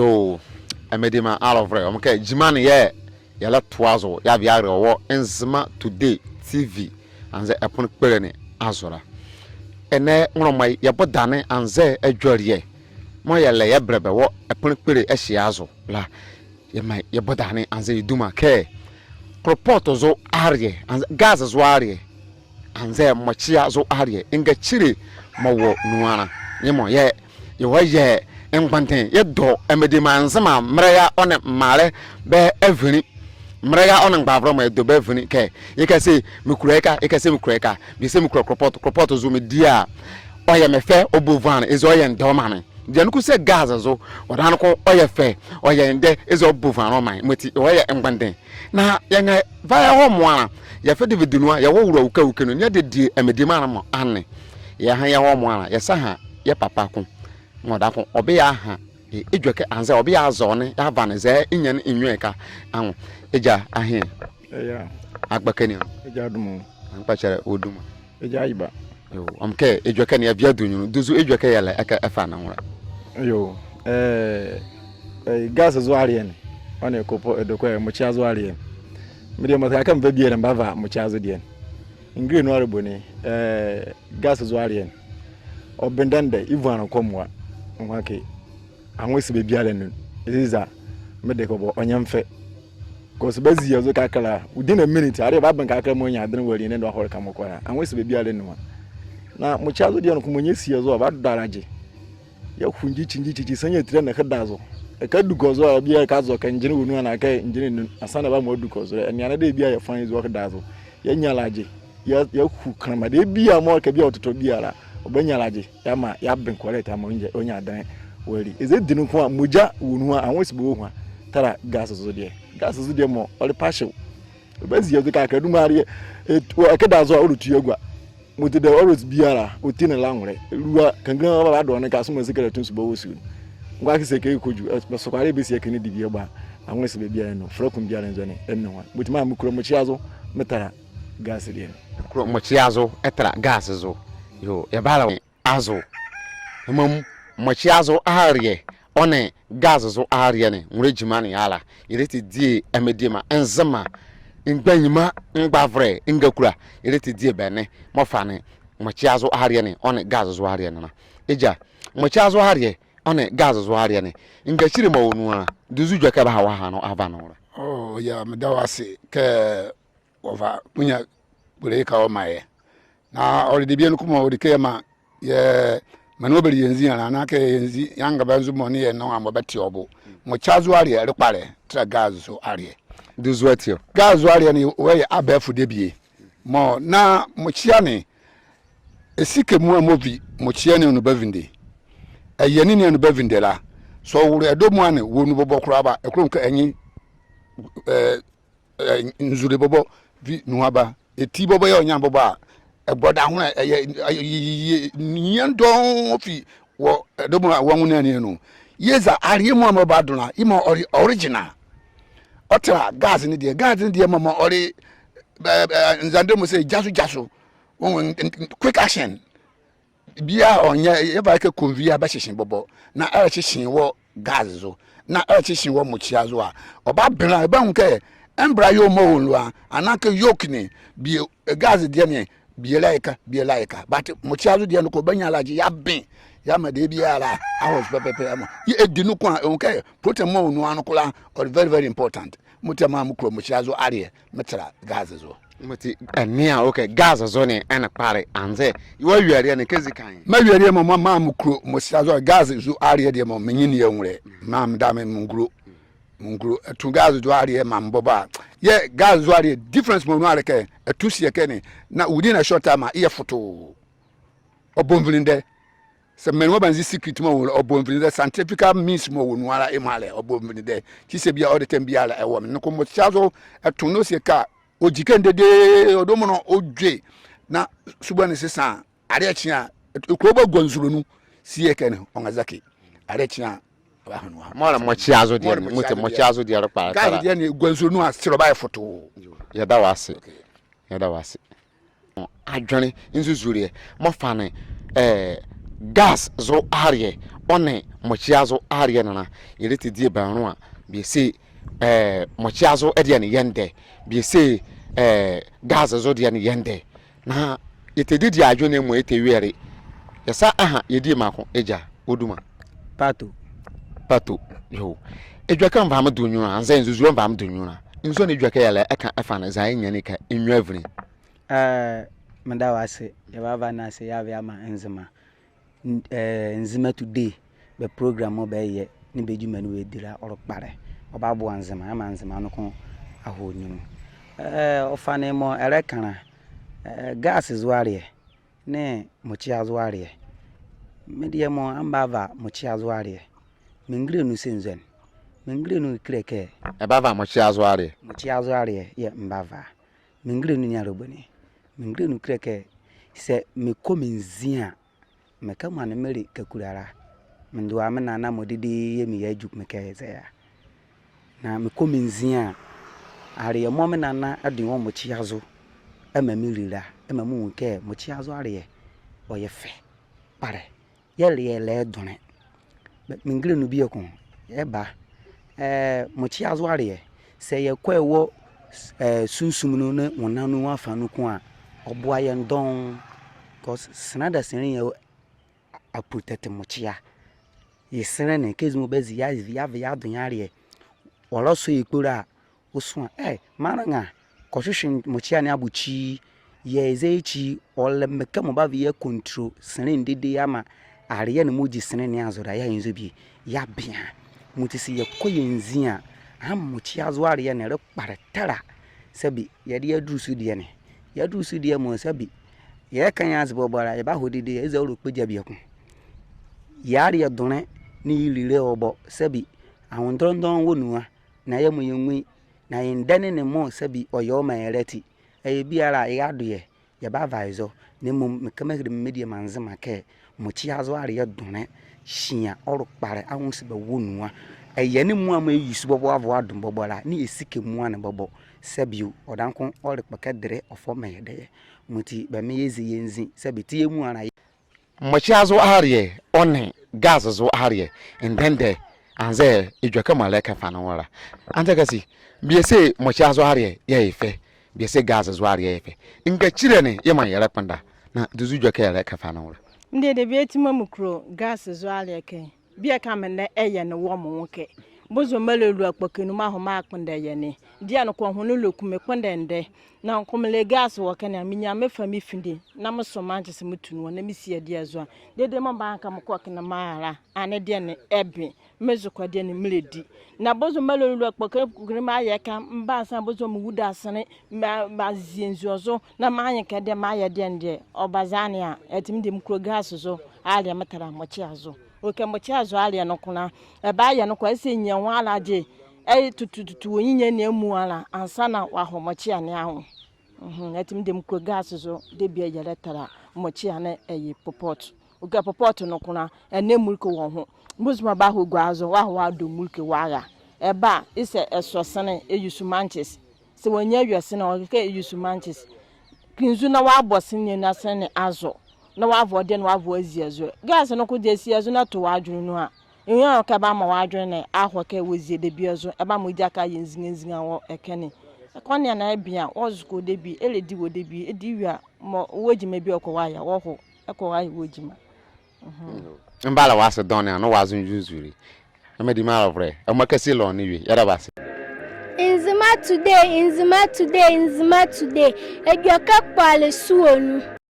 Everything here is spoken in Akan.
So emedima alofre omke jimani ye yala twazo ya biare wo enzima today TV anze epon kpere ne azora ene nromai ye bodane anze adwariye mo yele ye brebe wo epon kpere ehia azo la ye mai ye bodane anze iduma ke proport zo arye anze gas zo arye anze mochia zo arye inga chire mawo nuana yemo ye ye enquanten ye do emedima nzema mreya one mare be evini mreya on ngbavro ma do be evini ke ye ka se mikureka ye ka se mikureka bi se mikuro proport zo me dia oye me fe obovan ezo oye ndomane dia nuku se gas zo odan ko oye fe oye nde ezo obovan o man moti oye enquanten na ye nga via ho moana ye fe david nua ye wo wura uka no ne de di emedima na mo ane ye ha ye ho moana ye sa ha ye papa ko modako obeya ha edweke anze obeya azone ya vaneze inyen inweka anwo eja ahe ya agbakani eja dumu ampachere oduma eja iba yo omke edweke ne bia dunyunu duzu edweke yele eka efa na nwura yo gas zo arien one kopo edokwa muchi zo arien mede mata kan va biere mbava muchi zo dien ingre no arboni gas zo arien obendande ivan komwa nwake anwesi be biale nu iza mede ko bo onyamfe ko so bazi yazo kakala within a minute are ba ban kakala mo nya adren wari ne ndo ahore kamokora anwesi be biale nu na mo chazo de no ko mo nyesi yazo ba daraje ya hunji chinji sanya tire na kadazo e ka dugozo bia ka zo kan jini wonu na ka injini nu asana ba mo dugozo ene ana de bia ya fan zo kadazo ya nyalaje ya hu kanama de bia mo ka bia ototo biara obanyalaje ya ma ya ben correct ama onye adan wari eze dinu ko moja wonu a anwesi be wo tara gas zo de mo ori passion obazi yezo ka kadu mari akeda zo orutu agwa mutide oros biara otine lanwre ruwa kangan ba do ne ka so masikara tun so bo wosu ngwa kise ke koju so kware be sie ke ne dibie gba anwesi be biara no frakun biara nzo ne enwa mutima amukuro mo chiazo metara gas de kuro mo chiazo etara gas zo yo ya bala azo mum mochiazo arye one gas zo arye ne nwure jimani ala ireti die emedima enzema ngbanyima ngbavre ngakura ireti die bene mofane mochiazo arye ne one gas zo arye na eja mochiazo arye one gas zo arye ne ngachire ma wonu a duzu dwaka ba hawa ha no ava no oh ya medawase ke ova punya bureka o maye na already bien kuma o dike ma ye manobere yenzi na ka yenzi yanga banzu mo ne ye no amobeti obo mo chazo are rekpare tra gas so are duzu atio gas are ne we abafu de bie mo na mo chia ne esike mu amovi mo chia ne no bavinde ayeni ne no bavinde la so wure edomu ane wonu bobo kraba ekrom ka anyi nzure bobo vi nuaba eti bobo ye onya bobo a eboda ho nyandon fi wo edomu wanwu ne ne no yeza ari mu amaba dona imo original otra gas ni de mama ori nzande mu say jasu quick action bia onye ye ba ke convia ba hihhin bobo na hihhin wo gas zo na hihhin wo muchia zo a oba bra ba hu ke embra yo mo wonu a anaka yokni bi gas de ne bi laika but muchia zo de no ko banya laje ya ben ya ma de bia la awos pepe ama ye edinu ko hu ke protein mo wonu anokola or very very important mutama mukro muchia zo are metra gas zo mati ania okay gas zo ne ana pare anze iwa wiare ne kezikan ma wiare mo ma mukro muchia zo gas zo are de mo menyini enwure ma mda me mungro tu gas zo are ma mboba ye gas zo are difference mo no are ke atusie ke ne na within a short time e photo obonvinde se menwa banzi secret mo obonvinde scientific means mo wonu ara emale obonvinde ti se bia all the time bia la e wo me ko mo chazo atu no se ka ojikende de odomo no odwe na subane sesa are achia ekroba gonzuru nu sie ke ne ongazaki are achia ba hanu mala mochiazo de muti mochiazo de para ka de ne gonzuru nu asiro ba foto ya da wase adwane nzuzure mo fane gas zo arye one mochiazo ariye nana yelete die banro a bi se mochiazo ede ne yende bi se gas zo de ne yende na yete di adwo ne mo ete wiere yesa aha yedi mako eja oduma pato yo edwa kan ba do nwura anza nzuzu ba do nwura nzo ne edwa ka yele aka afa na za nyane ka enwa avri manda wase ya baba na se ya vya ma enzima nzima today be program mo be ye ni be juma ni we dira orokpare oba bo anzima ya ma nzima no ko ahonyum ofane mo erekana gas zuare ne mochi azuare medie mo ambava mochi azuare mingre nu senzen mingre nu kreke bava mochi azuare ye mbava mingre nu nyaroboni mingre nu kreke se me komenzia me kama na meri kakurara mndo amena na modidi ye mi yajuk me keze ya na me komenzia ari mo me na adin wo mochi azu ema mirira ema mu nke mochi azu ari oye fe pare yele done mingre nu bi ekon eba mochi azu ari se ye kwewo sunsum no ne wonanu afa no ko a oboa ye ndon cause sanada sene ye a protect mochia ye sene ne kezu bezi ya don yare oro so ikpora oso maranga kohwehwe mochia ne abuchi ye ezechi ole meka mo ba ye control sene ndede ama ariye ne moji sene ne azora ya yenzo bi ya bia mutisi ye koyenzia mochia azu ariye ne re paretara sabi ye de adrusu de ne ya adrusu de mo sabi ye kan ya zibobara ye ba hodide eze oro peja bi ekun ya re done ni ilire obo sabi awon drondon wonua na ye mo yenwi na yendane ne mo sabi oyo ma yereti biara ya doye ye ba vaizo ne mo mekamagre media manzema ke mochi azo are ye done shia oro pare awon se ba wonua ye ne mu ama yisu bobo avo adum bobora ni esike mu ana bobo sabiu odankon ore pakadre ofo mayede muti ba me yezi yenzi sabi tie mu ana mochiazo ariye one gas zo ariye ndende anze edwa ka maleka fa na wora anta kasi biese mochiazo ariye ye ife biese gas zo ariye ife nga chire ne ye man yere panda na duzu dwa ka yere ka fa na wora ndede bietima mukro gas zo ariye ke bia ka me na eye ne wo mo nke bozo malelu akpakenu ma ho ma akpenda ye ne dia no ko hono lokume kwendende na nkomle gas wo ka na minya mefa mi findi na mso manchese mutunu na misi dia zo dede mo ba nka mo ko na maara ane dia ne ebe mezukwa dia ne mledi na bozo malelu akpakenu ma ye ka mba san bozo mu wuda asane ma zienzuozo na ma anye ka dia ma ye dia nde obazane a etimde mkro gas zo ali amatara mochi azo oke mochi azo ali no kuna ba ye no kwa se nya wala je tututu onyinya na emu ala ansa na wa ho mochi ane aho etimde mkro gas zo de bia ye letara mochi ane popot oke popot no kuna ene mulko wo ho mbuzuma ba ho gwazo wa ho ado mulke waga eba ise esosene eyusu manches se wonya wiase na oke eyusu manches kinzu na wa abosinye na sene azo na wa avoide na wa avo aziezo gas no ko de siezo na to wadwunu no a enwa ka ba ma wadwunu na ahoka wozie de biezo eba mo jaka yenzinzinga wo ekene ekone na bia ozuko de bi eledi wo de bi ediwia mo wojima bi okwa ya wo ho ekwa ya wojima mbala wase done no wazu njuzuri amedi malavre amakasi lo ni wi yada base Nzima today edyoka kwale suonu